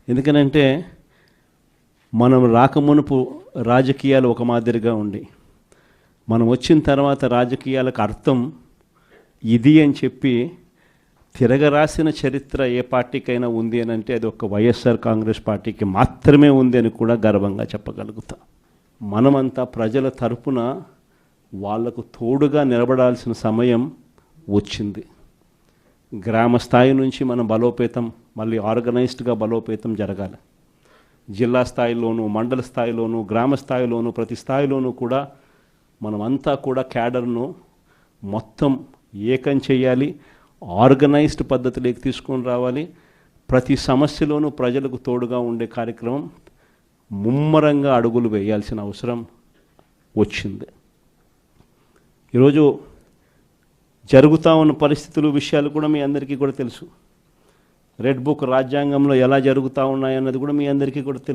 ఎందుకనంటే మనం రాకమునుపు రాజకీయాలు ఒక మాదిరిగా ఉండి మనం వచ్చిన తర్వాత రాజకీయాలకు అర్థం ఇది అని చెప్పి తిరగరాసిన చరిత్ర ఏ పార్టీకైనా ఉంది అని అంటే అది ఒక వైఎస్ఆర్ కాంగ్రెస్ పార్టీకి మాత్రమే ఉంది అని కూడా గర్వంగా చెప్పగలుగుతాం. మనమంతా ప్రజల తరపున వాళ్లకు తోడుగా నిలబడాల్సిన సమయం వచ్చింది. గ్రామ స్థాయి నుంచి మనం బలోపేతం, మళ్ళీ ఆర్గనైజ్డ్గా బలోపేతం జరగాలి. జిల్లా స్థాయిలోనూ, మండల స్థాయిలోనూ, గ్రామ స్థాయిలోనూ, ప్రతి స్థాయిలోనూ కూడా మనమంతా కూడా క్యాడర్ను మొత్తం ఏకం చేయాలి, ఆర్గనైజ్డ్ పద్ధతిలోకి తీసుకొని రావాలి. ప్రతి సమస్యలోనూ ప్రజలకు తోడుగా ఉండే కార్యక్రమం ముమ్మరంగా అడుగులు వేయాల్సిన అవసరం వచ్చింది. ఈరోజు జరుగుతూ ఉన్న పరిస్థితులు, విషయాలు కూడా మీ అందరికీ కూడా తెలుసు. రెడ్ బుక్ రాజ్యాంగంలో ఎలా జరుగుతూ ఉన్నాయన్నది కూడా మీ అందరికీ కూడా తెలుసు.